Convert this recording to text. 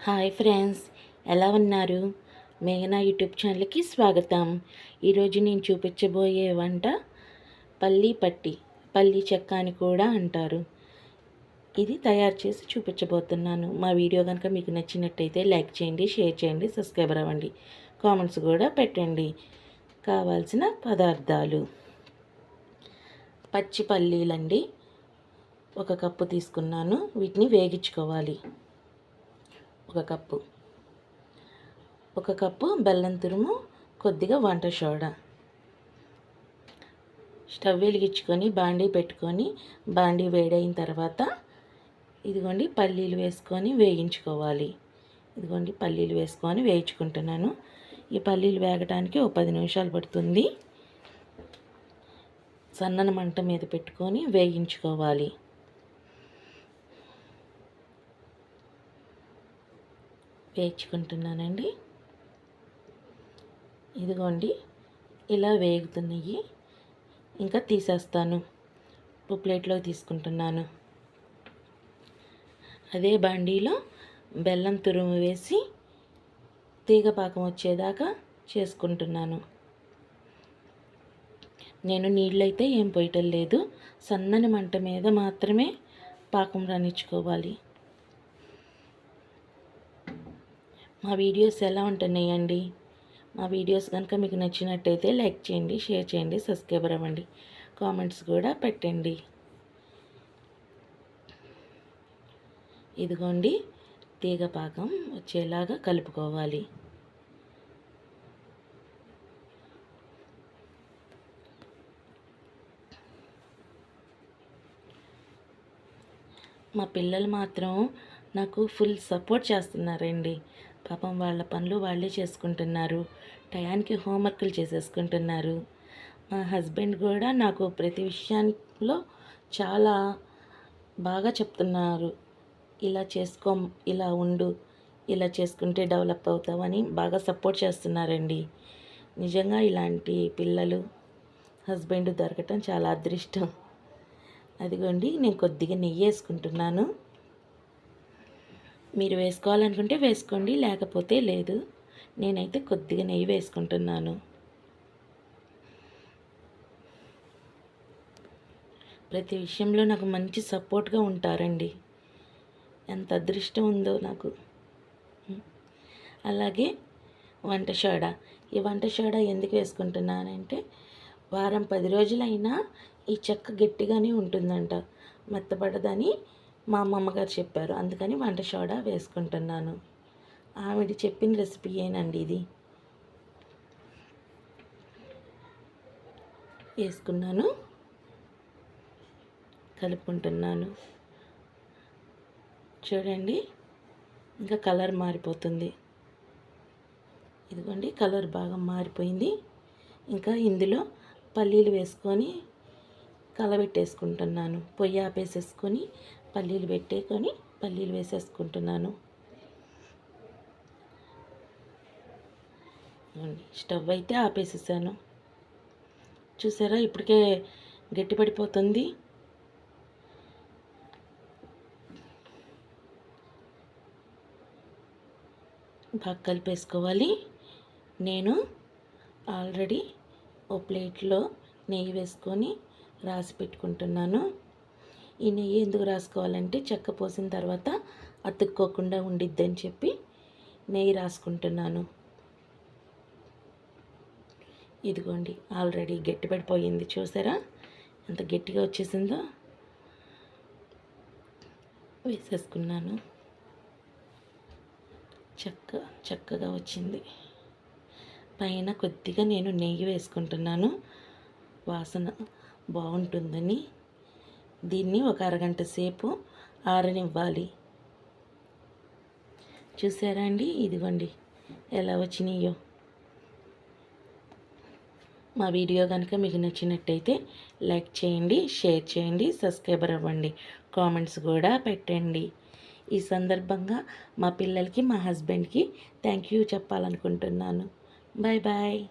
Hi friends, ఎలా ఉన్నారు? మేఘనా యూట్యూబ్ ఛానల్కి స్వాగతం. ఈరోజు నేను చూపించబోయే వంట పల్లీ పట్టి, పల్లీ చెక్క అని కూడా అంటారు. ఇది తయారు చేసి చూపించబోతున్నాను. మా వీడియో కనుక మీకు నచ్చినట్టయితే లైక్ చేయండి, షేర్ చేయండి, సబ్స్క్రైబర్ అవ్వండి, కామెంట్స్ కూడా పెట్టండి. కావాల్సిన పదార్థాలు: పచ్చి పల్లీలండి, 1 కప్పు తీసుకున్నాను. వీటిని వేగించుకోవాలి. 1 కప్పు బెల్లం తురుము, కొద్దిగా వంట సోడా. స్టవ్ వెలిగించుకొని బాండీ పెట్టుకొని బాండీ వేడైన తర్వాత ఇదిగోండి పల్లీలు వేసుకొని వేయించుకోవాలి. ఇదిగోండి పల్లీలు వేసుకొని వేయించుకుంటున్నాను. ఈ పల్లీలు వేగడానికి 10 నిమిషాలు పడుతుంది. సన్నని మంట మీద పెట్టుకొని వేయించుకోవాలి. వేయించుకుంటున్నానండి. ఇదిగోండి ఇలా వేగుతున్నాయి. ఇంకా తీసేస్తాను. ప్లేట్లో తీసుకుంటున్నాను. అదే బాండీలో బెల్లం తురుము వేసి తీగ పాకం వచ్చేదాకా చేసుకుంటున్నాను. నేను నీళ్ళైతే ఏం పోయటం లేదు. సన్నని మంట మీద మాత్రమే పాకం రానిచ్చుకోవాలి. మా వీడియోస్ ఎలా ఉంటున్నాయండి? మా వీడియోస్ కనుక మీకు నచ్చినట్టయితే లైక్ చేయండి, షేర్ చేయండి, సబ్స్క్రైబర్ అవ్వండి, కామెంట్స్ కూడా పెట్టండి. ఇదిగోండి తీగ పాకం వచ్చేలాగా కలుపుకోవాలి. మా పిల్లలు మాత్రం నాకు ఫుల్ సపోర్ట్ చేస్తున్నారండి. పాపం వాళ్ళ పనులు వాళ్ళే చేసుకుంటున్నారు. టయానికి హోంవర్క్లు చేసేసుకుంటున్నారు. మా హస్బెండ్ కూడా నాకు ప్రతి విషయంలో చాలా బాగా చెప్తున్నారు. ఇలా చేసుకో, ఇలా ఉండు, ఇలా చేసుకుంటే డెవలప్ అవుతావని బాగా సపోర్ట్ చేస్తున్నారండి. నిజంగా ఇలాంటి పిల్లలు, హస్బెండ్ దొరకటం చాలా అదృష్టం. అదిగోండి నేను కొద్దిగా నెయ్యి వేసుకుంటున్నాను. మీరు వేసుకోవాలనుకుంటే వేసుకోండి, లేకపోతే లేదు. నేనైతే కొద్దిగా నెయ్యి వేసుకుంటున్నాను. ప్రతి విషయంలో నాకు మంచి సపోర్ట్గా ఉంటారండి. ఎంత అదృష్టం ఉందో నాకు. అలాగే వంట సోడా. ఈ వంట సోడా ఎందుకు వేసుకుంటున్నానంటే వారం 10 రోజులైనా ఈ చెక్క గట్టిగానే ఉంటుందంట, మెత్తబడదని మా అమ్మమ్మగారు చెప్పారు. అందుకని వంట సోడా వేసుకుంటున్నాను. ఆవిడ చెప్పిన రెసిపీ ఏనండి ఇది. వేసుకున్నాను, కలుపుకుంటున్నాను. చూడండి ఇంకా కలర్ మారిపోతుంది. ఇదిగోండి కలర్ బాగా మారిపోయింది. ఇంకా ఇందులో పల్లీలు వేసుకొని కలబెట్టేసుకుంటున్నాను. పొయ్యి ఆపేసేసుకొని పల్లీలు పెట్టేకొని పల్లీలు వేసేసుకుంటున్నాను. స్టవ్ అయితే ఆపేసేసాను. చూసారా ఇప్పటికే గట్టిపడిపోతుంది. బాగా కలిపేసుకోవాలి. నేను ఆల్రెడీ ఓ ప్లేట్లో నెయ్యి వేసుకొని రాసి పెట్టుకుంటున్నాను. ఈ నెయ్యి ఎందుకు రాసుకోవాలంటే చెక్క పోసిన తర్వాత అతుక్కోకుండా ఉండిద్దని చెప్పి నెయ్యి రాసుకుంటున్నాను. ఇదిగోండి ఆల్రెడీ గట్టిపడిపోయింది. చూసారా ఎంత గట్టిగా వచ్చేసిందో. వేసేసుకున్నాను. చక్కగా వచ్చింది. పైన కొద్దిగా నేను నెయ్యి వేసుకుంటున్నాను, వాసన బాగుంటుందని. దీన్ని ఒక అరగంట సేపు ఆరనివ్వాలి. చూసారా అండి, ఇదిగోండి ఎలా వచ్చినాయో. మా వీడియో కనుక మీకు నచ్చినట్టయితే లైక్ చేయండి, షేర్ చేయండి, సబ్స్క్రైబర్ అవ్వండి, కామెంట్స్ కూడా పెట్టండి. ఈ సందర్భంగా మా పిల్లలకి, మా హస్బెండ్కి థ్యాంక్ యూ చెప్పాలనుకుంటున్నాను. Bye bye.